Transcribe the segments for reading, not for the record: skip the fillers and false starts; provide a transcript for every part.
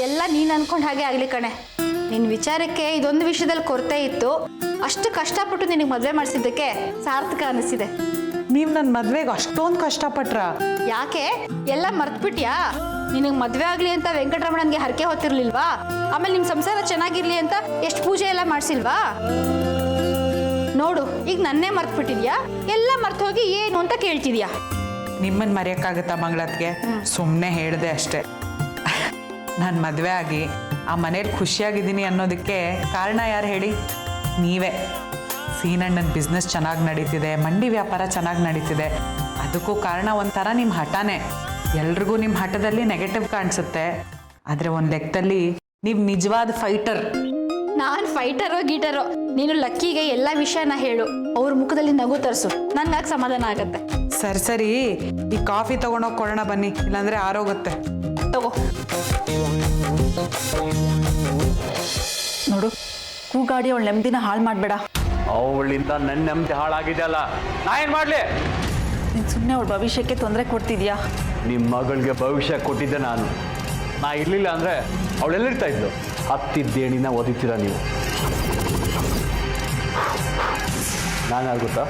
ಎಲ್ಲ ನೀನು ಅನ್ಕೊಂಡು ಹಾಗೆ ಆಗಲಿ ಕಣೆ. ನಿನ್ನ ವಿಚಾರಕ್ಕೆ ಇದೊಂದು ವಿಷಯದಲ್ಲಿ ಕೊರತೆ ಇತ್ತು, ಅಷ್ಟು ಕಷ್ಟಪಟ್ಟು ನಿನಗೆ ಮದುವೆ ಮಾಡಿಸಿದ್ದಕ್ಕೆ ಸಾರ್ಥಕ ಅನಿಸಿದೆ. ನೀವು ನನ್ನ ಮದುವೆಗೆ ಅಷ್ಟೊಂದು ಕಷ್ಟಪಟ್ರ? ಯಾಕೆ ಎಲ್ಲ ಮರ್ತ್ಬಿಟ್ಯಾ? ನಿನಗೆ ಮದುವೆ ಆಗಲಿ ಅಂತ ವೆಂಕಟರಮಣನ್ಗೆ ಹರಕೆ ಹೊತ್ತಿರ್ಲಿಲ್ವಾ? ಆಮೇಲೆ ನಿಮ್ಮ ಸಂಸಾರ ಚೆನ್ನಾಗಿರ್ಲಿ ಅಂತ ಎಷ್ಟು ಪೂಜೆ ಎಲ್ಲ ಮಾಡಿಸಿಲ್ವಾ? ನೋಡು, ಈಗ ನನ್ನೇ ಮರ್ತ್ಬಿಟ್ಟಿದ್ಯಾ? ಎಲ್ಲ ಮರ್ತು ಹೋಗಿ ಏನು ಅಂತ ಕೇಳ್ತಿದ್ಯಾ? ನಿಮ್ಮನ್ನು ಮರೆಯೋಕ್ಕಾಗತ್ತಾ ಮಂಗಳತ್ಗೆ? ಸುಮ್ಮನೆ ಹೇಳಿದೆ ಅಷ್ಟೇ. ನಾನು ಮದುವೆ ಆಗಿ ಆ ಮನೇಲಿ ಖುಷಿಯಾಗಿದ್ದೀನಿ ಅನ್ನೋದಕ್ಕೆ ಕಾರಣ ಯಾರು ಹೇಳಿ? ನೀವೇ. ಸೀನಣ್ಣನ ಬಿಸ್ನೆಸ್ ಚೆನ್ನಾಗಿ ನಡೀತಿದೆ, ಮಂಡಿ ವ್ಯಾಪಾರ ಚೆನ್ನಾಗಿ ನಡೀತಿದೆ, ಅದಕ್ಕೂ ಕಾರಣ ಒಂಥರ ನಿಮ್ಮ ಹಠನೇ. ಎಲ್ರಿಗೂ ನಿಮ್ಮ ಹಠದಲ್ಲಿ ನೆಗೆಟಿವ್ ಕಾಣಿಸುತ್ತೆ, ಆದರೆ ಒಂದು ಲೆಕ್ಕದಲ್ಲಿ ನೀವು ನಿಜವಾದ ಫೈಟರ್. ನಾನು ಫೈಟರೋ ಗೀಟರೋ, ನೀನು ಲಕ್ಕಿಗೆ ಎಲ್ಲ ವಿಷಯನ ಹೇಳು, ಅವ್ರ ಮುಖದಲ್ಲಿ ನಗು ತರಿಸು, ನನ್ಗಾಗ ಸಮಾಧಾನ ಆಗತ್ತೆ. ಸರಿ, ಈ ಕಾಫಿ ತಗೊಂಡೋಗಿ ಕೊಡೋಣ ಬನ್ನಿ, ಇಲ್ಲಾಂದ್ರೆ ಆರೋಗುತ್ತೆ. ತಗೋ. ನೋಡು, ಕೂಗಾಡಿ ಅವಳ ನೆಮ್ಮದಿನ ಹಾಳು ಮಾಡಬೇಡ. ಅವಳಿಂದ ನನ್ನ ನೆಮ್ಮದಿ ಹಾಳಾಗಿದೆ ಅಲ್ಲ, ನಾ ಏನು ಮಾಡಲಿ? ನೀನು ಸುಮ್ಮನೆ ಅವಳ ಭವಿಷ್ಯಕ್ಕೆ ತೊಂದರೆ ಕೊಡ್ತಿದ್ಯಾ? ನಿಮ್ಮ ಮಗಳಿಗೆ ಭವಿಷ್ಯ ಕೊಟ್ಟಿದ್ದೆ ನಾನು. ನಾ ಇರಲಿಲ್ಲ ಅಂದರೆ ಅವಳೆಲ್ಲಿರ್ತಾ ಇದ್ಲು? ಹತ್ತಿದ್ದೇಣಿನ ಓದಿತೀರ ನೀವು. ನಾನು ಆಗುತ್ತಾ?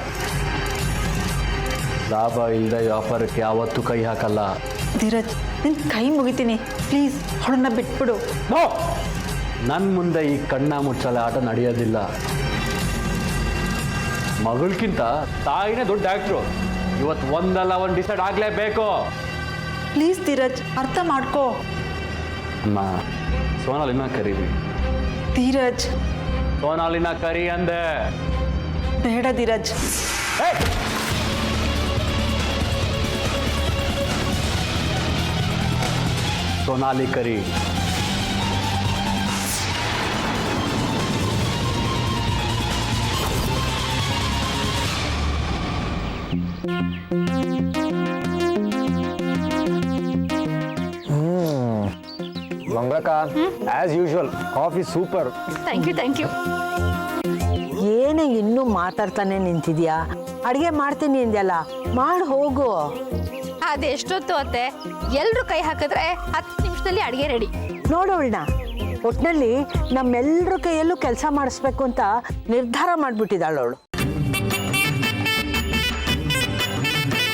ಲಾಭ ಇಲ್ಲದ ವ್ಯಾಪಾರಕ್ಕೆ ಯಾವತ್ತೂ ಕೈ ಹಾಕಲ್ಲ. ಧೀರಜ್, ನಿನ್ನ ಕೈ ಮುಗಿತೀನಿ, ಪ್ಲೀಸ್ ಅವಳನ್ನ ಬಿಟ್ಬಿಡು. ನೋ, ನನ್ನ ಮುಂದೆ ಈ ಕಣ್ಣ ಮುಚ್ಚಲ ಆಟ ನಡೆಯೋದಿಲ್ಲ. ಮಗಳಕ್ಕಿಂತ ತಾಯಿನೇ ದೊಡ್ಡ ಡಾಕ್ಟ್ರು. ಇವತ್ತು ಒಂದಲ್ಲ ಒಂದು ಡಿಸೈಡ್ ಆಗಲೇಬೇಕು. ಪ್ಲೀಸ್ ಧೀರಜ್, ಅರ್ಥ ಮಾಡ್ಕೋ. ಅಮ್ಮ, ಸೋನಾಲಿನ ಕರೀವಿ. ಧೀರಜ್, ಸೋನಾಲಿನ ಕರಿ ಅಂದೆ. ಬೇಡ ಧೀರಜ್. ಸೋನಾಲಿ ಕರಿ. ಮಂಗಳಕ್ಕ, as usual coffee super. Thank you. ಏನೇ ಇನ್ನೂ ಮಾತಾಡ್ತಾನೆ ನಿಂತಿದ್ಯಾ? ಅಡುಗೆ ಮಾಡ್ತೀನಿ ಅಂದ್ಯಲ್ಲ, ಮಾಡಿ ಹೋಗು. ಅದೆಷ್ಟೊತ್ತು ಅತ್ತೆ, ಎಲ್ರು ಕೈ ಹಾಕಿದ್ರೆ 10 ನಿಮಿಷದಲ್ಲಿ ಅಡುಗೆ ರೆಡಿ. ನೋಡೋಳ್ನ, ಒಟ್ಟಿನಲ್ಲಿ ನಮ್ಮೆಲ್ಲರ ಕೈಯಲ್ಲೂ ಕೆಲಸ ಮಾಡಿಸ್ಬೇಕು ಅಂತ ನಿರ್ಧಾರ ಮಾಡಿಬಿಟ್ಟಿದ್ದಾಳು ಅವಳು.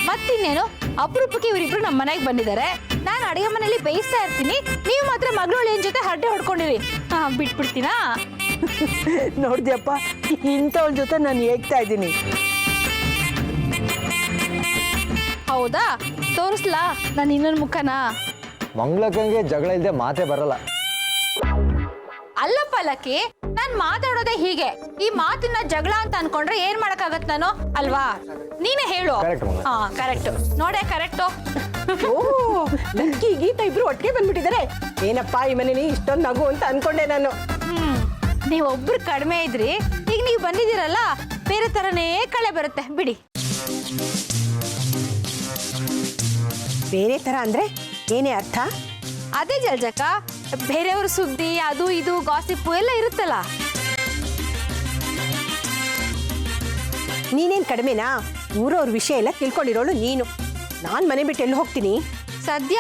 ಮತ್ತಿನ್ನೇನು, ಅಪರೂಪಕ್ಕೆ ಇವರಿಬ್ರು ನಮ್ಮ ಮನೆಗೆ ಬಂದಿದ್ದಾರೆ. ನಾನು ಅಡುಗೆ ಮನೆಯಲ್ಲಿ ಬೇಯಿಸ್ತಾ ಇರ್ತೀನಿ, ನೀವು ಮಾತ್ರ ಮಗಳು ಏನ್ ಜೊತೆ ಹರಟೆ ಹೊಡ್ಕೊಂಡಿರಿ. ಬಿಟ್ಬಿಡ್ತೀನಾ? ನೋಡ್ದ್ಯಪ್ಪ, ಇಂಥವಳ ಜೊತೆ ನಾನು ಹೇಗ್ತಾ ಇದ್ದೀನಿ. ಹೌದಾ? ತೋರಿಸ್ಲಾ ನಾನು ಇನ್ನೊಂದು ಮುಖನಾ? ಮಂಗಳಕ್ಕಂಗೆ ಜಗಳ ಇಲ್ಲದೆ ಮಾತೇ ಬರಲ್ಲ. ಅಲ್ಲಪ್ಪ ಲಕ್ಕಿ, ನಾನ್ ಮಾತಾಡೋದೇ ಹೀಗೆ. ಈ ಮಾತಿನ ಜಗಳ ಅಂತ ಅನ್ಕೊಂಡ್ರೆ ಏನ್ ಮಾಡಕ್ಕಾಗತ್ ನಾನು, ಅಲ್ವಾ? ನೀನೇ ಹೇಳು. ಕರೆಕ್ಟ್ ನೋಡೆ, ಕರೆಕ್ಟು. ಓ, ಲಕ್ಕಿ ಗೀತಾ ಇಬ್ರು ಒಟ್ಟಿಗೆ ಬಂದ್ಬಿಟ್ಟಿದ್ದಾರೆ. ಏನಪ್ಪ ಈ ಮನೇಲಿ ಇಷ್ಟೊಂದು ನಗು ಅಂತ ಅನ್ಕೊಂಡೆ ನಾನು. ನೀವೊಬ್ರು ಕಡಿಮೆ ಇದ್ರಿ, ಈಗ ನೀವು ಬಂದಿದ್ದೀರಲ್ಲ, ಬೇರೆ ತರನೇ ಕಳೆ ಬರುತ್ತೆ ಬಿಡಿ. ಬೇರೆ ತರ ಅಂದ್ರೆ ಏನೇ ಅರ್ಥ? ಅದೇ ಜಲ್ಜಕ್ಕ, ಬೇರೆಯವ್ರ ಸುದ್ದಿ ಅದು ಇದು ಗಾಸಿಪ್ಪು ಎಲ್ಲ ಇರುತ್ತಲ್ಲ. ನೀನೇನ್ ಕಡಿಮೆನಾ? ಊರವ್ರ ವಿಷಯ ಎಲ್ಲ ತಿಳ್ಕೊಂಡಿರೋಳು ನೀನು. ನಾನ್ ಮನೆ ಬಿಟ್ಟು ಎಲ್ಲಿ ಹೋಗ್ತೀನಿ? ಸದ್ಯ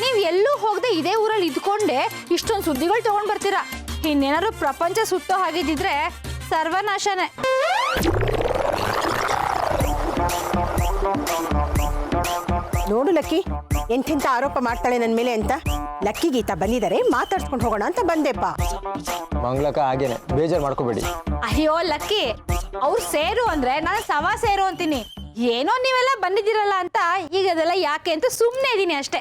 ನೀವ್ ಎಲ್ಲೂ ಹೋಗದೆ ಇದೇ ಊರಲ್ಲಿ ಇದ್ಕೊಂಡೆ ಇಷ್ಟೊಂದು ಸುದ್ದಿಗಳು ತಗೊಂಡ್ ಬರ್ತೀರಾ. ಇನ್ನೇನಾದ್ರು ಪ್ರಪಂಚ ಸುತ್ತೋ ಹಾಗಿದ್ದಿದ್ರೆ ಸರ್ವನಾಶನೇ. ನೋಡು ಲಕ್ಕಿ, ಎಂತೆಂಥ ಆರೋಪ ಮಾಡ್ತಾಳೆ ನನ್ನ ಮೇಲೆ ಅಂತ. ಲಕ್ಕಿ ಗೀತಾ ಬಂದಿದ್ದಾರೆ, ಮಾತಾಡ್ಸ್ಕೊಂಡು ಹೋಗೋಣ ಅಂತ ಬಂದೆಪ್ಪ. ಮಂಗಳಕ್ಕ ಹಾಗೇನೆ, ಬೇಜಾರು ಮಾಡ್ಕೋಬೇಡಿ. ಅಯ್ಯೋ ಲಕ್ಕಿ, ಅವ್ರು ಸೇರು ಅಂದ್ರೆ ನಾನು ಸವಾ ಸೇರು ಅಂತೀನಿ. ಏನೋ ನೀವೆಲ್ಲ ಬಂದಿದ್ದೀರಲ್ಲ ಅಂತ ಈಗ ಅದೆಲ್ಲ ಯಾಕೆ ಅಂತ ಸುಮ್ಮನೆ ಇದೀನಿ ಅಷ್ಟೇ.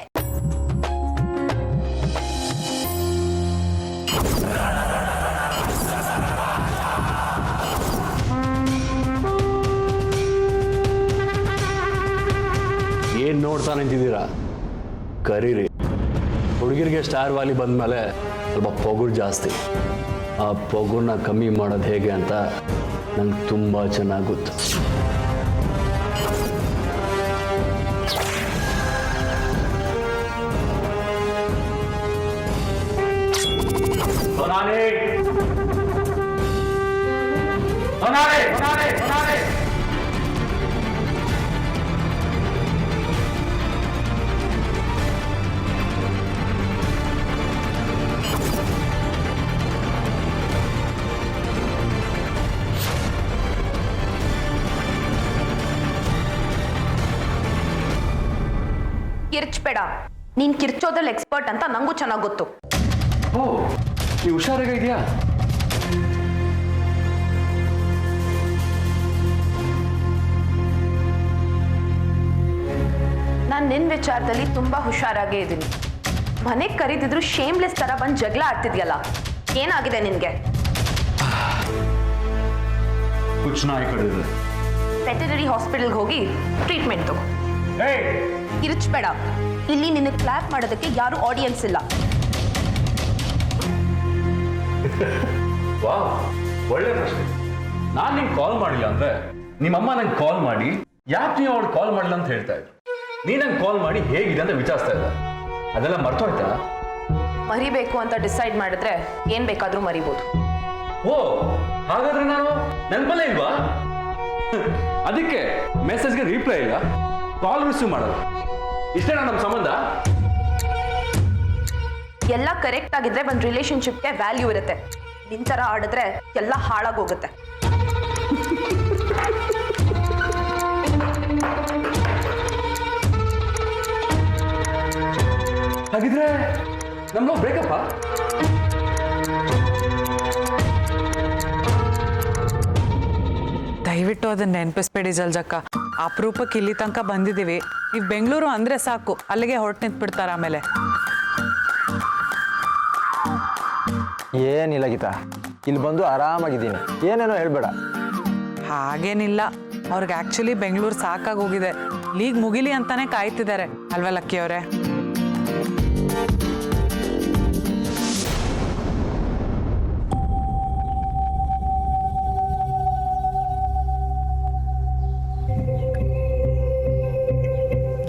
ಏನು ನೋಡ್ತಾ ನಿಂತಿದ್ದೀರಾ? ಕರೀರಿ. ಹುಡುಗಿರಿಗೆ ಸ್ಟಾರ್ ವಾಲಿ ಬಂದಮೇಲೆ ಸ್ವಲ್ಪ ಪೊಗುರು ಜಾಸ್ತಿ. ಆ ಪೊಗುರನ್ನ ಕಮ್ಮಿ ಮಾಡೋದು ಹೇಗೆ ಅಂತ ನಂಗೆ ತುಂಬ ಚೆನ್ನಾಗಿ ಗೊತ್ತು. ಕಿರ್ಚ್ಬೇಡ. ನೀನ್ ಕಿರ್ಚೋದ್ರಲ್ಲಿ ಎಕ್ಸ್ಪರ್ಟ್ ಅಂತ ನಂಗೂ ಚೆನ್ನಾಗಿ ಗೊತ್ತು. ಓ ನೀವು ಹುಷಾರಾಗ ಇದೆಯಾ? ನಾನು ನಿನ್ನ ವಿಚಾರದಲ್ಲಿ ತುಂಬಾ ಹುಷಾರಾಗೇ ಇದ್ದೀನಿ. ಮನೆಗೆ ಕರೀತಿದ್ರು ಶೇಮ್ಲೆಸ್ ತರ ಬಂದು ಜಗಳ ಆಡ್ತಿದ್ಯಲ್ಲ, ಏನಾಗಿದೆ ನಿನ್ಗೆ? ವೆಟರ್ನರಿ ಹಾಸ್ಪಿಟಲ್ಗೆ ಹೋಗಿ ಟ್ರೀಟ್ಮೆಂಟ್ ತಗೋ. ಕಿರ್ಚ್ಬೇಡ. ಇಲ್ಲಿ ನಿನ್ನ ಕ್ಲಾಪ್ ಮಾಡೋದಕ್ಕೆ ಯಾರು ಆಡಿಯನ್ಸ್ ಇಲ್ಲ. ವಾ ಒಳ್ಳೆ ಪ್ರಶ್ನೆ. ನಾನು ನಿಂಗೆ ಕಾಲ್ ಮಾಡಿಲ್ಲ ಅಂದ್ರೆ ನಿಮ್ಮಮ್ಮ ನಂಗೆ ಕಾಲ್ ಮಾಡಿ ಯಾಕೆ ನೀವು ಅವ್ಳು ಕಾಲ್ ಮಾಡಿಲ್ಲ ಅಂತ ಹೇಳ್ತಾ ಇದ್ರು. ನೀ ನಂಗೆ ಕಾಲ್ ಮಾಡಿ ಹೇಗಿದೆ ಅಂತ ವಿಚಾರಿಸ್ತಾ ಇದ್ದ. ಅದೆಲ್ಲ ಮರ್ತೋಯ್ತಾ? ಮರಿಬೇಕು ಅಂತ ಡಿಸೈಡ್ ಮಾಡಿದ್ರೆ ಏನ್ ಬೇಕಾದ್ರೂ ಮರಿಬೋದು. ಓ ಹಾಗಾದ್ರೆ ನಾನು ನೆನಪಲ್ಲೇ ಇಲ್ವಾ? ಅದಕ್ಕೆ ಮೆಸೇಜ್ಗೆ ರಿಪ್ಲೈ ಇಲ್ಲ, ಕಾಲ್ ರಿಸೀವ್ ಮಾಡಲ್ಲ. ಇಷ್ಟೇನಾ ನಮ್ಮ ಸಂಬಂಧ? ಎಲ್ಲ ಕರೆಕ್ಟ್ ಆಗಿದ್ರೆ ಒಂದು ರಿಲೇಶನ್ಶಿಪ್ಗೆ ವ್ಯಾಲ್ಯೂ ಇರುತ್ತೆ. ನಿನ್ ತರ ಆಡಿದ್ರೆ ಎಲ್ಲ ಹಾಳಾಗೋಗುತ್ತೆ. ಹಾಗಿದ್ರೆ ನಮ್ಗೆ ಬ್ರೇಕಪ್ಪ? ದಯವಿಟ್ಟು ಅದನ್ನ ನೆನಪಿಸ್ಬೇಡಿ ಜಲ್ಜಕ್ಕ. ಅಪರೂಪಕ್ಕೆ ಇಲ್ಲಿ ತನಕ ಬಂದಿದ್ದೀವಿ. ನೀವು ಬೆಂಗಳೂರು ಅಂದರೆ ಸಾಕು, ಅಲ್ಲಿಗೆ ಹೊರಟು ನಿಂತ್ಬಿಡ್ತಾರೆ ಆಮೇಲೆ. ಏನಿಲ್ಲ ಗೀತಾ, ಇಲ್ಲಿ ಬಂದು ಆರಾಮಾಗಿದ್ದೀನಿ, ಏನೇನೋ ಹೇಳ್ಬೇಡ. ಹಾಗೇನಿಲ್ಲ, ಅವ್ರಿಗೆ ಆ್ಯಕ್ಚುಲಿ ಬೆಂಗಳೂರು ಸಾಕಾಗೋಗಿದೆ. ಲೀಗ್ ಮುಗಿಲಿ ಅಂತಾನೆ ಕಾಯ್ತಿದ್ದಾರೆ ಅಲ್ವಾ ಲಕ್ಕಿ ಅವರೇ?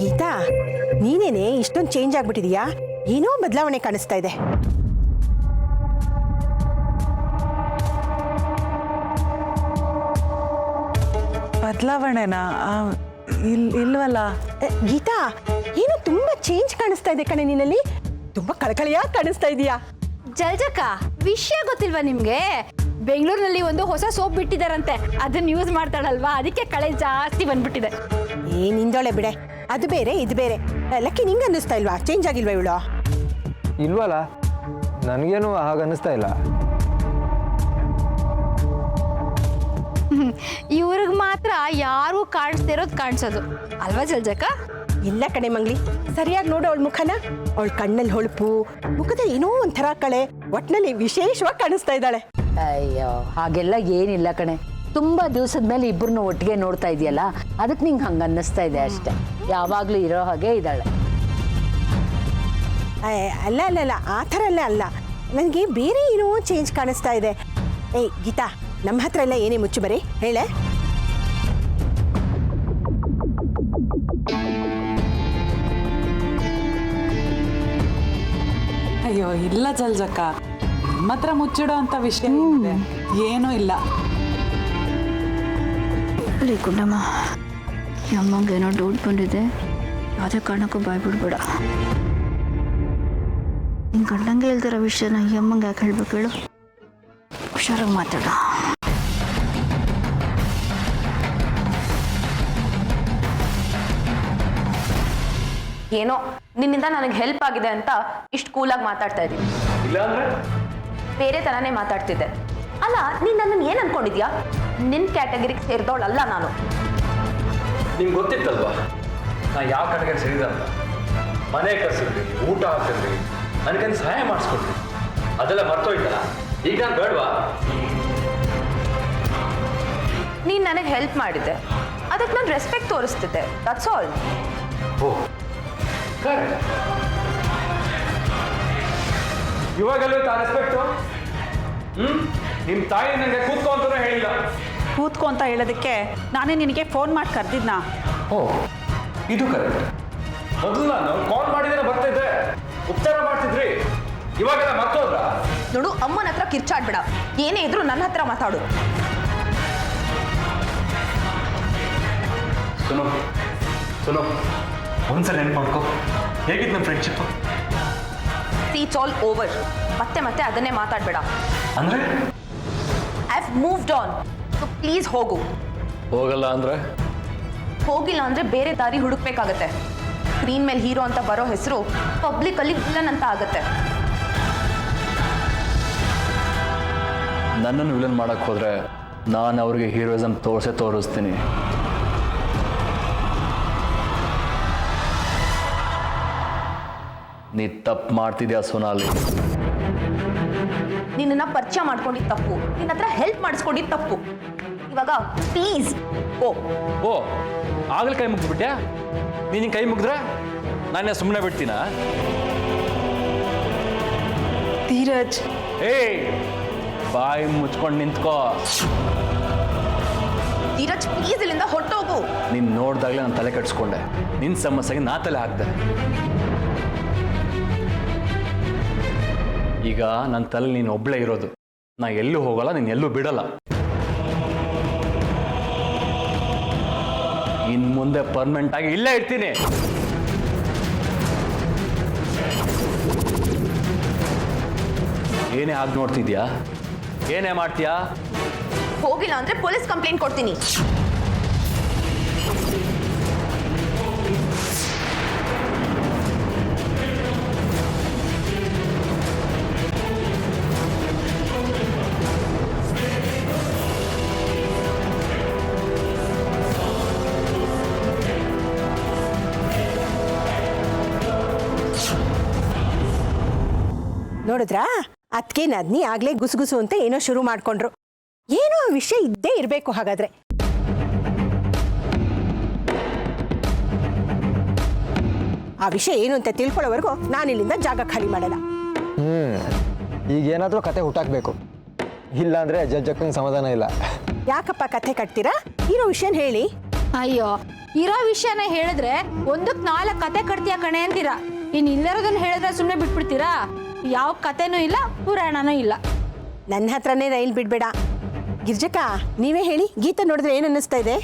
ಗೀತಾ, ನೀನೇನೆ ಇಷ್ಟೊಂದು ಚೇಂಜ್ ಆಗ್ಬಿಟ್ಟಿದೀಯಾ? ಏನೋ ಬದಲಾವಣೆ ಕಾಣಿಸ್ತಾ ಇದೆ. ಬದಲಾವಣೆನಾ? ಇಲ್ವಲ್ಲ. ಗೀತಾ, ಏನೋ ತುಂಬಾ ಚೇಂಜ್ ಕಾಣಿಸ್ತಾ ಇದೆ ಕಣೆ ನಿನ್ನಲ್ಲಿ. ತುಂಬಾ ಕಳಕಳಿಯಾಗಿ ಕಾಣಿಸ್ತಾ ಇದೀಯಾ. ಜಲ್ಜಕ್ಕ, ವಿಷಯ ಗೊತ್ತಿಲ್ವಾ ನಿಮ್ಗೆ? ಬೆಂಗಳೂರಿನಲ್ಲಿ ಒಂದು ಹೊಸ ಸೋಪ್ ಬಿಟ್ಟಿದಾರಂತೆ, ಅದನ್ನ ಯೂಸ್ ಮಾಡ್ತಾಳಲ್ವಾ, ಅದಕ್ಕೆ ಕಳೆ ಜಾಸ್ತಿ ಬಂದ್ಬಿಟ್ಟಿದೆ. ನಿಂದೊಳೆ ಬಿಡೆ, ಅದು ಬೇರೆ ಇದು ಬೇರೆ. ಲಕ್ಕಿ, ನಿಂಗೆ ಅನ್ನಿಸ್ತಾ ಇಲ್ವಾ? ಚೇಂಜ್ ಆಗಿಲ್ವಾ ಇವಳು? ಇಲ್ವಲ್ಲ, ನನಗೇನು ಹಾಗೆ ಅನ್ನಿಸ್ತಾ ಇಲ್ಲ. ಇವ್ರಿಗೆ ಮಾತ್ರ ಯಾರು ಕಾಣಿಸ್ತಾ ಇರೋದು ಕಾಣಿಸೋದು ಅಲ್ವಾ ಜಲ್ಜಕ್ಕ? ಇಲ್ಲ ಕಣೆ ಮಂಗ್ಲಿ, ಸರಿಯಾಗಿ ನೋಡು ಅವಳ ಮುಖನ. ಅವಳ ಕಣ್ಣಲ್ಲಿ ಹೊಳಪು, ಮುಖದ ಏನೋ ಒಂಥರ ಕಳೆ, ಒಟ್ನಲ್ಲಿ ವಿಶೇಷವಾಗಿ ಕಾಣಿಸ್ತಾ ಇದ್ದಾಳೆ. ಅಯ್ಯೋ, ಹಾಗೆಲ್ಲ ಏನಿಲ್ಲ ಕಣೆ. ತುಂಬಾ ದಿವಸದ ಮೇಲೆ ಇಬ್ಬರನ್ನ ಒಟ್ಟಿಗೆ ನೋಡ್ತಾ ಇದೆಯಲ್ಲ, ಅದಕ್ಕೆ ನಿಂಗೆ ಹಂಗೆ ಅನ್ನಿಸ್ತಾ ಇದೆ ಅಷ್ಟೆ. ಯಾವಾಗಲೂ ಇರೋ ಹಾಗೆ ಇದ್ದಾಳೆ. ಅಲ್ಲ ಅಲ್ಲ ಅಲ್ಲ, ಆ ಥರ ಎಲ್ಲ ಅಲ್ಲ, ನನಗೆ ಬೇರೆ ಏನೋ ಚೇಂಜ್ ಕಾಣಿಸ್ತಾ ಇದೆ. ಗೀತಾ, ನಮ್ಮ ಹತ್ರ ಎಲ್ಲ ಏನೇ ಮುಚ್ಚು ಬರೀ ಹೇಳೆ. ಅಯ್ಯೋ ಇಲ್ಲ ಜಲ್ಜಕ್ಕ, ನಿಮ್ಮ ಹತ್ರ ಮುಚ್ಚಿಡೋ ಅಂತ ವಿಷಯ ಏನಿದೆ? ಏನೂ ಇಲ್ಲ. ಕುಂಡಮ್ಮ, ಈ ಅಮ್ಮಂಗೆ ಏನೋ ಡೌಟ್ ಬಂದಿದೆ, ಯಾವುದೇ ಕಾರಣಕ್ಕೂ ಬಾಯ್ಬಿಡ್ಬೇಡ. ನಿನ್ನ ಗಂಡಂಗೆ ಹೇಳ್ದಿರೋ ವಿಷಯನ ಈ ಅಮ್ಮಂಗೆ ಯಾಕೆ ಹೇಳ್ಬೇಕು ಹೇಳು? ಹುಷಾರಾಗಿ ಮಾತಾಡ. ಏನೋ ನಿನ್ನಿಂದ ನನಗೆ ಹೆಲ್ಪ್ ಆಗಿದೆ ಅಂತ ಇಷ್ಟು ಕೂಲಾಗಿ ಮಾತಾಡ್ತಾ ಇದ್ದೀನಿ. ಇಲ್ಲಾಂದ್ರೆ ಬೇರೆ ತರನೇ ಮಾತಾಡ್ತಿದ್ದೆ. ಅಲ್ಲ, ನೀನ್ ನನ್ನನ್ನು ಏನ್ ಅನ್ಕೊಂಡಿದ್ಯಾ? ನಿನ್ ಕ್ಯಾಟಗರಿಗೆ ಸೇರಿದವಳಲ್ಲ ನಾನು. ನಿಮ್ಗೆ ಗೊತ್ತಿತ್ತಲ್ವಾ ನಾ ಯಾವ ಕಡೆಗೆ ಸೇರಿದ ಅಂತ. ಮನೆ ಕರ್ಸಿದ್ರಿ, ಊಟ ಹಾಕಿದ್ರಿ, ನನಗೇನು ಸಹಾಯ ಮಾಡಿಸ್ಕೊಟ್ರಿ, ಅದೆಲ್ಲ ಮರ್ತೋಯ್ತಲ್ಲ. ಈಗ ನಾನು ಬೇಡವಾ? ನೀನ್ ನನಗೆ ಹೆಲ್ಪ್ ಮಾಡಿದ್ದೆ, ಅದಕ್ಕೆ ನಾನು ರೆಸ್ಪೆಕ್ಟ್ ತೋರಿಸ್ತಿದ್ದೆ, ದಟ್ಸ್ ಆಲ್. ಓ ಕರೆಕ್ಟ್. ಇವಾಗಲೂ ತಾ ರೆಸ್ಪೆಕ್ಟು? ನಿಮ್ಮ ತಾಯಿ ನನಗೆ ಕೂತ್ಕೊ ಅಂತಲೂ ಹೇಳಿಲ್ಲ. ಕೂತ್ಕೊ ಅಂತ ಹೇಳೋದಕ್ಕೆ ನಾನೇ ನಿನಗೆ ಫೋನ್ ಮಾಡಿ ಕರೆದಿದ್ನಾ? ಓ ಇದು ಕರೆಕ್ಟ್. ಮೊದಲು ನಾನು ಕಾಲ್ ಮಾಡಿದ್ರೆ ಬರ್ತಿದ್ದೆ, ಉಪಚಾರ ಮಾಡ್ತಿದ್ರಿ, ಇವಾಗೆಲ್ಲ ಮರ್ತೋದ್ರ? ನೋಡು, ಅಮ್ಮನ ಹತ್ರ ಕಿರ್ಚಾಡ್ಬೇಡ. ಏನೇ ಇದ್ರು ನನ್ನ ಹತ್ರ ಮಾತಾಡು. ಸುನೋ ಒಂದ್ಸಲ ನೆನ್ಪು ಮಾಡ್ಕೋ, ಹೇಗಿತ್ತು ನಮ್ಮ ಫ್ರೆಂಡ್ಶಿಪ್? It's all over. ಮತ್ತೆ ಮತ್ತೆ ಅದನ್ನೇ ಮಾತಾಡ್ಬೇಡ. ಅಂದ್ರೆ I have moved on, so please ಹೋಗು. ಹೋಗಲ್ಲ ಅಂದ್ರೆ? ಹೋಗಿಲ್ಲ ಅಂದ್ರೆ ಬೇರೆ ದಾರಿ ಹುಡುಕ್ಬೇಕಾಗತ್ತೆ. ಸ್ಕ್ರೀನ್ ಮೇಲೆ ಹೀರೋ ಅಂತ ಬರೋ ಹೆಸರು ಪಬ್ಲಿಕಲ್ಲಿ ವಿಲನ್ ಅಂತ ಆಗುತ್ತೆ. ನನ್ನನ್ನು ವಿಲನ್ ಮಾಡಕ್ಕೆ ಹೋದರೆ ನಾನು ಅವ್ರಿಗೆ ಹೀರೋಯಿಸಮ್ ತೋರಿಸ್ತೀನಿ. ನೀ ತಪ್ಪು ಮಾಡ್ತಿದ್ಯಾ ಸೋನಾಲಿ. ನಿನ್ನನ್ನು ಪರಿಚಯ ಮಾಡ್ಕೊಂಡಿದ್ದು ತಪ್ಪು, ನಿನ್ನ ಹತ್ರ ಹೆಲ್ಪ್ ಮಾಡಿಸ್ಕೊಂಡಿದ್ದು ತಪ್ಪು. ಇವಾಗ ಪ್ಲೀಸ್ ಓ ಆಗಲೇ ಕೈ ಮುಗಿದ್ಬಿಟ್ಯಾ? ನೀನು ಕೈ ಮುಗಿದ್ರೆ ನಾನೇ ಸುಮ್ಮನೆ ಬಿಡ್ತೀನಾ? ಧೀರಜ್, ಏಯ್ ಬಾಯಿ ಮುಚ್ಕೊಂಡು ನಿಂತ್ಕೋ. ಧೀರಜ್ ಪ್ಲೀಸ್ ಇಲ್ಲಿಂದ ಹೊರಟೋಗು. ನೀನು ನೋಡ್ದಾಗಲೇ ನಾನು ತಲೆ ಕಟ್ಸ್ಕೊಂಡೆ. ನಿನ್ನ ಸಮಸ್ಯೆಗೆ ನಾ ತಲೆ ಹಾಕ್ದೆ. ಈಗ ನನ್ನ ತಲೆ ನೀನು ಒಬ್ಳೇ ಇರೋದು. ನಾ ಎಲ್ಲೂ ಹೋಗಲ್ಲ, ನೀನು ಎಲ್ಲೂ ಬಿಡಲ್ಲ. ಇನ್ನು ಮುಂದೆ ಪರ್ಮನೆಂಟ್ ಆಗಿ ಇಲ್ಲೇ ಇರ್ತೀನಿ. ಏನೇ ಆಗಿ ನೋಡ್ತಿದ್ಯಾ? ಏನೇ ಮಾಡ್ತೀಯಾ? ಹೋಗಿಲ್ಲ ಅಂದ್ರೆ ಪೊಲೀಸ್ ಕಂಪ್ಲೇಂಟ್ ಕೊಡ್ತೀನಿ. ನೋಡಿದ್ರಾ, ಅದಕ್ಕೆ ನದ್ನಿ ಆಗ್ಲೇ ಗುಸುಗುಸು ಅಂತ ಏನೋ ಶುರು ಮಾಡ್ಕೊಂಡ್ರು. ಏನೋ ವಿಷಯ ಇದ್ದೇ ಇರಬೇಕು. ಹಾಗಾದ್ರೆ ಆ ವಿಷಯ ಏನು ಅಂತ ತಿಳ್ಕೊಳ್ಳೋವರೆಗೂ ನಾನು ಇಲ್ಲಿಂದ ಜಾಗ ಖಾಲಿ ಮಾಡಲ್ಲ. ಈಗ ಏನಾದರೂ ಕತೆ ಹುಟ್ಟಾಕ್ಬೇಕು, ಇಲ್ಲಾಂದ್ರೆ ಜಜ್ಜಕ್ಕಂಗೆ ಸಮಾಧಾನ ಇಲ್ಲ. ಯಾಕಪ್ಪ ಕಥೆ ಕಟ್ತೀರಾ? ಇರೋ ವಿಷಯನ ಹೇಳಿ. ಅಯ್ಯೋ, ಇರೋ ವಿಷಯನ ಹೇಳಿದ್ರೆ 1ಕ್ಕೆ 4 ಕತೆ ಕಟ್ತೀಯ ಕಣೆ ಅಂತೀರಾ. ಇನ್ನು ಇಲ್ಲರೋದನ್ನ ಹೇಳಿದ್ರೆ ಸುಮ್ಮನೆ ಬಿಟ್ಬಿಡ್ತೀರಾ? ಯಾವ ಕತೆನೂ ಇಲ್ಲ, ಪುರಾಣನೂ ಇಲ್ಲ. ನನ್ನ ಹತ್ರನೇ ರೈಲ್ ಬಿಡ್ಬೇಡ. ಗಿರ್ಜಕ್ಕ, ನೀವೇ ಹೇಳಿ, ಗೀತಾ ನೋಡಿದ್ರೆ ಏನು ಅನ್ನಿಸ್ತಾ ಇದೆ?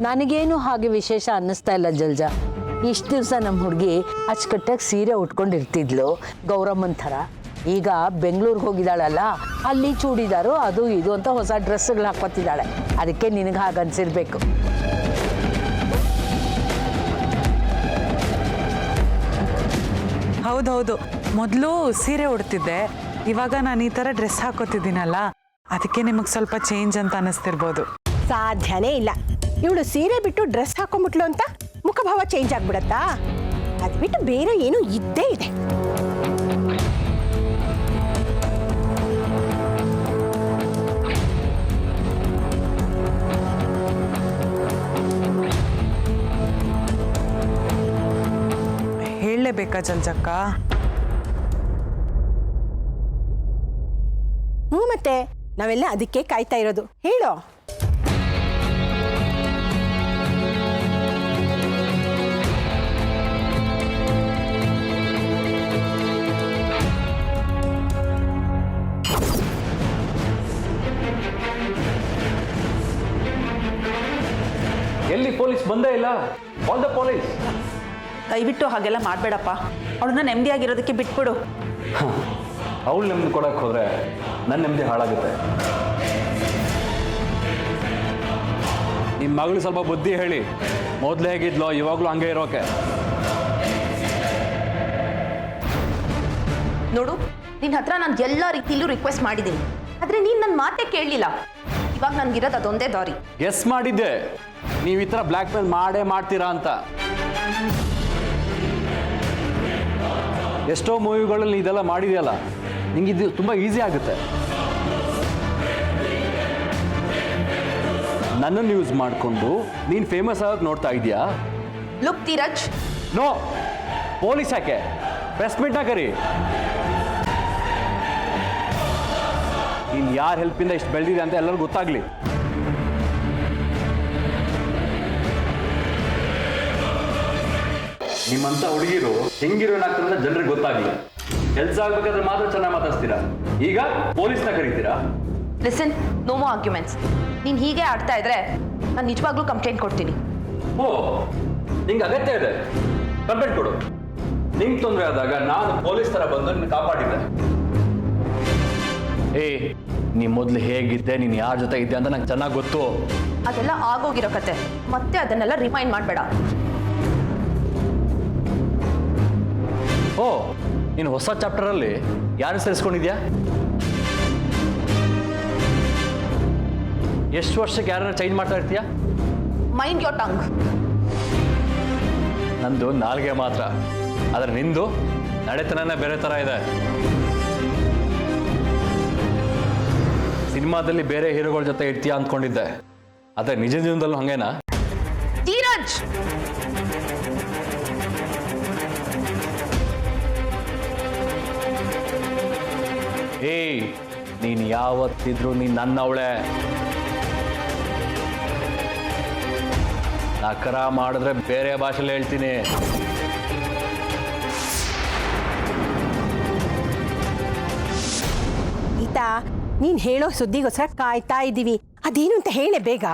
ನನಗೇನು ಹಾಗೆ ವಿಶೇಷ ಅನ್ನಿಸ್ತಾ ಇಲ್ಲ ಜಲ್ಜಾ. ಇಷ್ಟು ದಿವಸ ನಮ್ಮ ಹುಡುಗಿ ಅಚ್ಚುಕಟ್ಟಾಗಿ ಸೀರೆ ಉಟ್ಕೊಂಡಿರ್ತಿದ್ಲು ಗೌರಮ್ಮನ ಥರ. ಈಗ ಬೆಂಗಳೂರಿಗೆ ಹೋಗಿದ್ದಾಳಲ್ಲ, ಅಲ್ಲಿ ಚೂಡಿದಾರು ಅದು ಇದು ಅಂತ ಹೊಸ ಡ್ರೆಸ್ಗಳು ಹಾಕೋತಿದ್ದಾಳೆ. ಅದಕ್ಕೆ ನಿನಗೆ ಹಾಗೆ ಅನ್ಸಿರ್ಬೇಕು. ಹೌದೌದು, ಮೊದಲು ಸೀರೆ ಉಡ್ತಿದ್ದೆ, ಇವಾಗ ನಾನು ಈ ಥರ ಡ್ರೆಸ್ ಹಾಕೋತಿದ್ದೀನಲ್ಲ, ಅದಕ್ಕೆ ನಿಮಗೆ ಸ್ವಲ್ಪ ಚೇಂಜ್ ಅಂತ ಅನ್ನಿಸ್ತಿರ್ಬೋದು. ಸಾಧ್ಯನೇ ಇಲ್ಲ. ಇವಳು ಸೀರೆ ಬಿಟ್ಟು ಡ್ರೆಸ್ ಹಾಕೊಂಡ್ಬಿಟ್ಲು ಅಂತ ಮುಖಭಾವ ಚೇಂಜ್ ಆಗ್ಬಿಡತ್ತಾ? ಅದು ಬಿಟ್ಟು ಬೇರೆ ಏನೋ ಇದ್ದೇ ಇದೆ. ಹೇಳಲೇಬೇಕಾ ಜಲ್ಜಕ್ಕ? ಮತ್ತೆ ನಾವೆಲ್ಲ ಅದಕ್ಕೆ ಕಾಯ್ತಾ ಇರೋದು. ಹೇಳೋ. ಎಲ್ಲಿ ಪೊಲೀಸ್ ಬಂದೇ ಇಲ್ಲ? All the police. ದಯವಿಟ್ಟು ಹಾಗೆಲ್ಲ ಮಾಡಬೇಡಪ್ಪ. ಅವಳನ್ನ ನೆಮ್ಮದಿಯಾಗಿರೋದಕ್ಕೆ ಬಿಟ್ಬಿಡು. ಅವಳು ನೆಮ್ಮದಿ ಕೊಡಕ್ಕೆ ಹೋದ್ರೆ ನನ್ನ ನೆಮ್ಮದಿ ಹಾಳಾಗುತ್ತೆ. ನಿಮ್ಮ ಮಗಳು ಸ್ವಲ್ಪ ಬುದ್ಧಿ ಹೇಳಿ. ಮೊದಲೇ ಹೇಗಿದ್ಲೋ ಇವಾಗಲೂ ಹಂಗೆ ಇರೋಕೆ. ನೋಡು, ನಿನ್ನ ಹತ್ರ ನಾನು ಎಲ್ಲ ರೀತಿಯಲ್ಲೂ ರಿಕ್ವೆಸ್ಟ್ ಮಾಡಿದ್ದೀನಿ, ಆದರೆ ನೀನು ನನ್ನ ಮಾತೇ ಕೇಳಲಿಲ್ಲ. ಇವಾಗ ನನಗಿರೋದು ಅದೊಂದೇ ದಾರಿ. ಗೆಸ್ ಮಾಡಿದ್ದೆ ನೀವು ಈ ಥರ ಬ್ಲ್ಯಾಕ್ ಮೇಲ್ ಮಾಡ್ತೀರಾ ಅಂತ. ಎಷ್ಟೋ ಮೂವಿಗಳಲ್ಲಿ ಇದೆಲ್ಲ ಮಾಡಿದೆಯಲ್ಲ, ನಿಂಗೆ ಇದು ತುಂಬ ಈಸಿ ಆಗುತ್ತೆ. ನನ್ನನ್ನು ಯೂಸ್ ಮಾಡಿಕೊಂಡು ನೀನು ಫೇಮಸ್ ಆಗೋಕೆ ನೋಡ್ತಾ ಇದೆಯಾ? Look Dheeraj, no. ಪೊಲೀಸ್ ಯಾಕೆ? ಪ್ರೆಸ್ ಮೀಟ್ನ ಕರಿ. ನೀನು ಯಾರ ಹೆಲ್ಪಿಂದ ಇಷ್ಟು ಬೆಳೆದಿದೆ ಅಂತ ಎಲ್ಲರಿಗೂ ಗೊತ್ತಾಗ್ಲಿ. ನಿಮ್ಮಂತ ಹುಡುಗಿರು ಹೆಂಗಿರೋ ಏನಾಗ್ತದೆ ಜನರಿಗೆ ಗೊತ್ತಾಗಲಿ. ಕೆಲಸ ಆಗ್ಬೇಕಾದ್ರೆ ಮಾತ್ರ ಚೆನ್ನಾಗಿ ಮಾತಾಡ್ತೀರಾ, ಈಗ ಪೊಲೀಸ್ನ ಕರೀತೀರಾ? ಲಿಸನ್, ನೋ ಮೋ ಆರ್ಗ್ಯುಮೆಂಟ್ಸ್. ನೀನು ಹೀಗೆ ಆಡ್ತಾ ಇದ್ರೆ ನಾನು ನಿಜವಾಗ್ಲೂ ಕಂಪ್ಲೇಂಟ್ ಕೊಡ್ತೀನಿ. ಓ, ನಿಂಗೆ ಅಗತ್ಯ ಇದೆ, ಕಂಪ್ಲೇಂಟ್ ಕೊಡು. ನಿಂಗೆ ತೊಂದರೆ ಆದಾಗ ನಾನು ಪೊಲೀಸ್ ಥರ ಬಂದು ನಿನ್ನ ಕಾಪಾಡಿದ್ದೆ. ನೀ ಮೊದಲು ಹೇಗಿದ್ದೆ, ನೀನು ಯಾರ ಜೊತೆ ಇದ್ದೆ ಅಂತ ನಂಗೆ ಚೆನ್ನಾಗಿ ಗೊತ್ತು. ಅದೆಲ್ಲ ಆಗೋಗಿರೋ ಕತೆ, ಮತ್ತೆ ಅದನ್ನೆಲ್ಲ ರಿಮೈಂಡ್ ಮಾಡಬೇಡ. ಓ ನೀನು ಹೊಸ ಚಾಪ್ಟರಲ್ಲಿ ಯಾರು ಸೇರಿಸ್ಕೊಂಡಿದ್ಯಾ? ಎಷ್ಟು ವರ್ಷಕ್ಕೆ ಯಾರನ್ನ ಚೇಂಜ್ ಮಾಡ್ತಾ ಇರ್ತೀಯಾ? Mind your tongue. ನಂದು ನಾಲ್ಗೆ ಮಾತ್ರ, ಆದರೆ ನಿಂದು ನಡೆತನನೇ ಬೇರೆ ಥರ ಇದೆ. ಸಿನಿಮಾದಲ್ಲಿ ಬೇರೆ ಹೀರೋಗಳ ಜೊತೆ ಇರ್ತೀಯಾ ಅಂದ್ಕೊಂಡಿದ್ದೆ, ಆದರೆ ನಿಜ ಜೀವನದಲ್ಲೂ ಹಂಗೇನಾ? ಧೀರಜ್, ಏಯ್, ನೀನು ಯಾವತ್ತಿದ್ರು ನೀನು ನನ್ನವಳೆ. ನಕರ ಮಾಡಿದ್ರೆ ಬೇರೆ ಭಾಷೆಲಿ ಹೇಳ್ತೀನಿ. ಗೀತಾ, ನೀನ್ ಹೇಳೋ ಸುದ್ದಿಗೋಸ್ಕರ ಕಾಯ್ತಾ ಇದ್ದೀವಿ. ಅದೇನು ಅಂತ ಹೇಳೆ ಬೇಗ.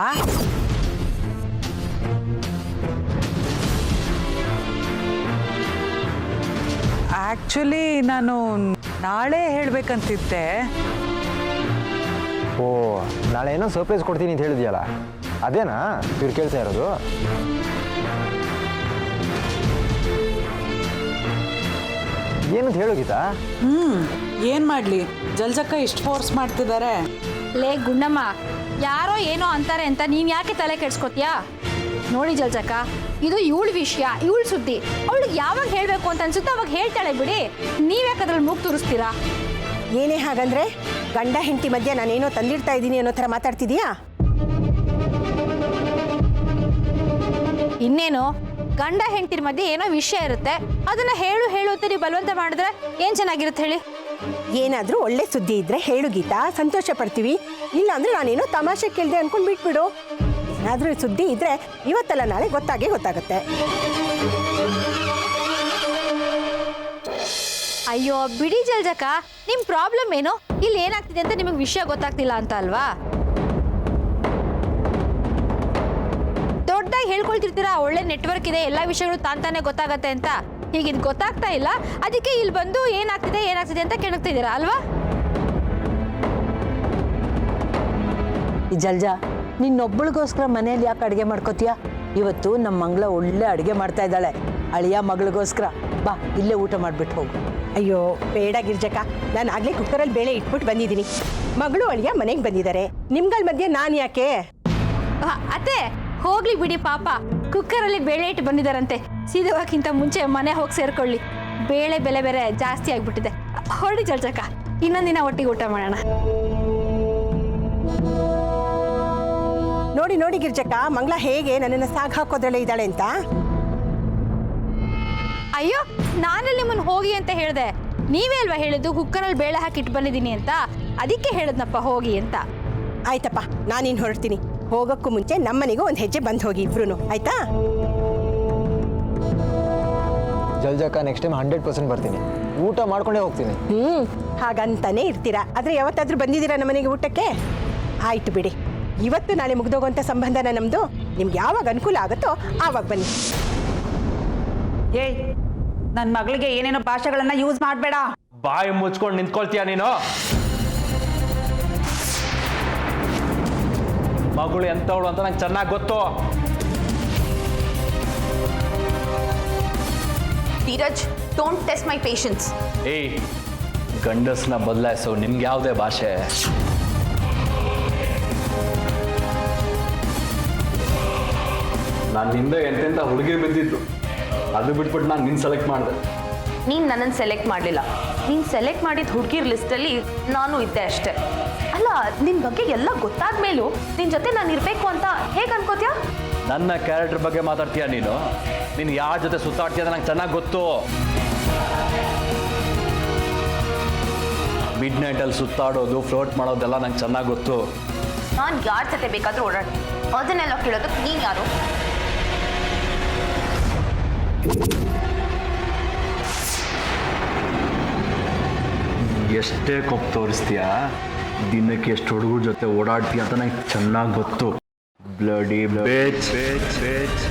ಆ್ಯಕ್ಚುಲಿ ನಾನು ನಾಳೆ ಹೇಳಬೇಕಂತಿದ್ದೆ. ಓ, ನಾಳೆ ಏನೋ ಸರ್ಪ್ರೈಸ್ ಕೊಡ್ತೀನಿ ಅಂತ ಹೇಳಿದ್ಯಲ್ಲ, ಅದೇನಾ ಇವ್ರು ಕೇಳ್ತಾ ಇರೋದು? ಏನಂತ ಹೇಳು ಗೀತಾ. ಏನು ಮಾಡಲಿ, ಜಲ್ಜಕ್ಕ ಇಷ್ಟು ಫೋರ್ಸ್ ಮಾಡ್ತಿದ್ದಾರೆ. ಲೇ ಗುಂಡಮ್ಮ, ಯಾರೋ ಏನೋ ಅಂತಾರೆ ಅಂತ ನೀನು ಯಾಕೆ ತಲೆ ಕೆಡ್ಸ್ಕೊತೀಯಾ? ನೋಡಿ ಜಲ್ಜಕ್ಕ, ಇದು ಇವಳ ವಿಷಯ, ಇವಳ ಸುದ್ದಿ. ಅವಳಿಗೆ ಯಾವಾಗ ಹೇಳಬೇಕು ಅಂತ ಅನ್ಸುತ್ತೋ ಅವಾಗ ಹೇಳ್ತಾಳೆ ಬಿಡಿ. ನೀವ್ಯಾಕೆ ಅದ್ರಲ್ಲಿ ಮೂಗ್ ತೋರಿಸ್ತೀರಾ? ಏನೇ ಹಾಗಂದ್ರೆ ಗಂಡ ಹೆಂಡತಿ ಮಧ್ಯೆ ನಾನೇನೋ ತಂದಿಡ್ತಾ ಇದ್ದೀನಿ ಅನ್ನೋ ಥರ ಮಾತಾಡ್ತಿದೀಯಾ? ಇನ್ನೇನು, ಗಂಡ ಹೆಂಡತಿರ ಮಧ್ಯೆ ಏನೋ ವಿಷಯ ಇರುತ್ತೆ, ಅದನ್ನ ಹೇಳು ಹೇಳು ಅಂತ ನೀವು ಬಲವಂತ ಮಾಡಿದ್ರೆ ಏನ್ ಚೆನ್ನಾಗಿರುತ್ತೆ ಹೇಳಿ? ಏನಾದರೂ ಒಳ್ಳೆ ಸುದ್ದಿ ಇದ್ರೆ ಹೇಳು ಗೀತಾ, ಸಂತೋಷ ಪಡ್ತೀವಿ. ಇಲ್ಲ ಅಂದ್ರೆ ನಾನೇನೋ ತಮಾಷೆ ಕೇಳಿದೆ ಅನ್ಕೊಂಡು ಬಿಟ್ಬಿಡು. ಏನಾದರೂ ಸುದ್ದಿ ಇದ್ರೆ ಇವತ್ತಲ್ಲ ನಾಳೆ ಗೊತ್ತಾಗುತ್ತೆ. ಅಯ್ಯೋ ಬಿಡಿ ಜಲ್ಜಕ್ಕ, ನಿಮ್ ಪ್ರಾಬ್ಲಮ್ ಏನು? ಇಲ್ಲಿ ಏನಾಗ್ತಿದೆ ಅಂತ ನಿಮಗೆ ವಿಷಯ ಗೊತ್ತಾಗ್ತಿಲ್ಲ ಅಂತ ಅಲ್ವಾ? ದೊಡ್ಡದಾಗಿ ಹೇಳ್ಕೊಳ್ತಿರ್ತೀರಾ ಒಳ್ಳೆ ನೆಟ್ವರ್ಕ್ ಇದೆ, ಎಲ್ಲ ವಿಷಯಗಳು ತಾನೇ ಗೊತ್ತಾಗತ್ತೆ ಅಂತ. ಈಗ ಇದು ಗೊತ್ತಾಗ್ತಾ ಇಲ್ಲ, ಅದಕ್ಕೆ ಇಲ್ಲಿ ಬಂದು ಏನಾಗ್ತಿದೆ ಅಂತ ಕೆಣಕ್ತಿದ್ದೀರಾ ಅಲ್ವಾ? ಈ ಜಲ್ಜಾ, ನಿನ್ನೊಬ್ಬಳಿಗೋಸ್ಕರ ಮನೇಲಿ ಯಾಕೆ ಅಡುಗೆ ಮಾಡ್ಕೋತೀಯ? ಇವತ್ತು ನಮ್ಮ ಮಂಗಳ ಒಳ್ಳೆ ಅಡುಗೆ ಮಾಡ್ತಾ ಇದ್ದಾಳೆ, ಅಳಿಯ ಮಗಳಿಗೋಸ್ಕರ. ಬಾ, ಇಲ್ಲೇ ಊಟ ಮಾಡಿಬಿಟ್ಟು ಹೋಗು. ಅಯ್ಯೋ ಬೇಡ ಗಿರ್ಜಕ್ಕ, ನಾನು ಆಗಲೇ ಕುಕ್ಕರಲ್ಲಿ ಬೇಳೆ ಇಟ್ಬಿಟ್ಟು ಬಂದಿದ್ದೀನಿ. ಮಗಳು ಅಳಿಯ ಮನೆಗೆ ಬಂದಿದ್ದಾರೆ, ನಿಮ್ಗಳ ಮಧ್ಯೆ ನಾನು ಯಾಕೆ? ಅತ್ತೆ ಹೋಗ್ಲಿ ಬಿಡಿ, ಪಾಪ ಕುಕ್ಕರಲ್ಲಿ ಬೇಳೆ ಇಟ್ಟು ಬಂದಿದ್ದಾರಂತೆ. ಸೀದೋಗಕ್ಕಿಂತ ಮುಂಚೆ ಮನೆ ಹೋಗಿ ಸೇರ್ಕೊಳ್ಳಿ. ಬೇಳೆ ಬೆಲೆ ಬೇರೆ ಜಾಸ್ತಿ ಆಗ್ಬಿಟ್ಟಿದೆ. ಹೊರಡಿ ಜಲ್ಜಕ್ಕ, ಇನ್ನೊಂದಿನ ಒಟ್ಟಿಗೆ ಊಟ ಮಾಡೋಣ. ನೋಡಿ ಗಿರ್ಜಕ್ಕ, ಮಂಗಳ ಹೇಗೆ ನನ್ನನ್ನು ಸಾಗ್ ಹಾಕೋದ್ರಲ್ಲೇ ಇದ್ದಾಳೆ ಅಂತ. ಅಯ್ಯೋ, ನಾನಲ್ಲಿ ನಿಮ್ಮನ್ನು ಹೋಗಿ ಅಂತ ಹೇಳಿದೆ. ನೀವೇ ಅಲ್ವಾ ಹೇಳಿದ್ದು ಕುಕ್ಕರಲ್ಲಿ ಬೇಳೆ ಹಾಕಿಟ್ಟು ಬಂದಿದ್ದೀನಿ ಅಂತ? ಅದಕ್ಕೆ ಹೇಳಿದ್ನಪ್ಪ ಹೋಗಿ ಅಂತ. ಆಯ್ತಪ್ಪ, ನಾನಿನ್ನು ಹೊರಡ್ತೀನಿ. ಹೋಗೋಕ್ಕೂ ಮುಂಚೆ ನಮ್ಮನೆಗೂ ಒಂದು ಹೆಜ್ಜೆ ಬಂದು ಹೋಗಿ ಇಬ್ರು, ಆಯ್ತಾ? ಜಲ್ಜಕ್ಕ, ನೆಕ್ಸ್ಟ್ ಟೈಮ್ 100% ಬರ್ತೀನಿ, ಊಟ ಮಾಡ್ಕೊಂಡೇ ಹೋಗ್ತೀನಿ. ಹಾಗಂತಾನೆ ಇರ್ತೀರಾ, ಆದರೆ ಯಾವತ್ತಾದ್ರೂ ಬಂದಿದ್ದೀರಾ ನಮ್ಮನೆಗೆ ಊಟಕ್ಕೆ? ಆಯ್ತು ಬಿಡಿ, ಇವತ್ತು ನಾಳೆ ಮುಗ್ದೋಗುವಂಥ ಸಂಬಂಧನ ನಮ್ಮದು. ನಿಮ್ಗೆ ಯಾವಾಗ ಅನುಕೂಲ ಆಗುತ್ತೋ ಆವಾಗ ಬನ್ನಿ. ಏಯ್, ನನ್ನ ಮಗಳಿಗೆ ಏನೇನೋ ಭಾಷೆಗಳನ್ನ ಯೂಸ್ ಮಾಡಬೇಡ. ಬಾಯಿ ಮುಚ್ಕೊಂಡು ನಿಂತ್ಕೊಳ್ತೀಯ ನೀನು? ಮಗಳು ಎಂತವಳು ಅಂತ ನಂಗೆ ಚೆನ್ನಾಗಿ ಗೊತ್ತು. Dheeraj, don't test my patience. ಏಯ್, ಗಂಡಸ್ನ ಬದಲಾಯಿಸೋ ನಿಮ್ಗೆ ಯಾವುದೇ ಭಾಷೆ? ನಾನು ಹಿಂದೆ ಎಂತೆಂಥ ಹುಡುಗಿ ಬಂದಿದ್ದು, ಅದು ಬಿಟ್ಬಿಟ್ಟು ನಾನು ನಿನ್ನ ಸೆಲೆಕ್ಟ್ ಮಾಡಿದೆ. ನೀನು ನನ್ನನ್ನು ಸೆಲೆಕ್ಟ್ ಮಾಡಲಿಲ್ಲ. ನೀನು ಸೆಲೆಕ್ಟ್ ಮಾಡಿದ ಹುಡುಗಿರ್ ಲಿಸ್ಟಲ್ಲಿ ನಾನು ಇದ್ದೆ ಅಷ್ಟೇ. ಅಲ್ಲ, ನಿನ್ನ ಬಗ್ಗೆ ಎಲ್ಲ ಗೊತ್ತಾದ ಮೇಲೂ ನಿನ್ನ ಜೊತೆ ನಾನು ಇರಬೇಕು ಅಂತ ಹೇಗೆ ಅನ್ಕೋತೀಯ? ನನ್ನ ಕ್ಯಾರೆಕ್ಟರ್ ಬಗ್ಗೆ ಮಾತಾಡ್ತೀಯ ನೀನು? ನೀನು ಯಾರ ಜೊತೆ ಸುತ್ತಾಡ್ತೀಯ ಅಂತ ನಂಗೆ ಚೆನ್ನಾಗಿ ಗೊತ್ತು. ಮಿಡ್ ನೈಟಲ್ಲಿ ಸುತ್ತಾಡೋದು, ಫ್ಲೋಟ್ ಮಾಡೋದೆಲ್ಲ ನಂಗೆ ಚೆನ್ನಾಗಿ ಗೊತ್ತು. ನಾನು ಯಾರ ಜೊತೆ ಬೇಕಾದರೂ ಓಡಾಡ್ತೀನಿ, ಅದನ್ನೆಲ್ಲ ಕೇಳೋದಕ್ಕೆ ನೀನು ಯಾರು? ಎಷ್ಟೇ ಕೊಪ್ಪು ತೋರಿಸ್ತೀಯಾ, ದಿನಕ್ಕೆ ಎಷ್ಟು ಹುಡುಗರ ಜೊತೆ ಓಡಾಡ್ತೀಯ ಅಂತ ನಂಗೆ ಚೆನ್ನಾಗಿ ಗೊತ್ತು. ಬ್ಲಡಿ ಬೇಚ್ ಬೇಚ್ ಬೇಚ್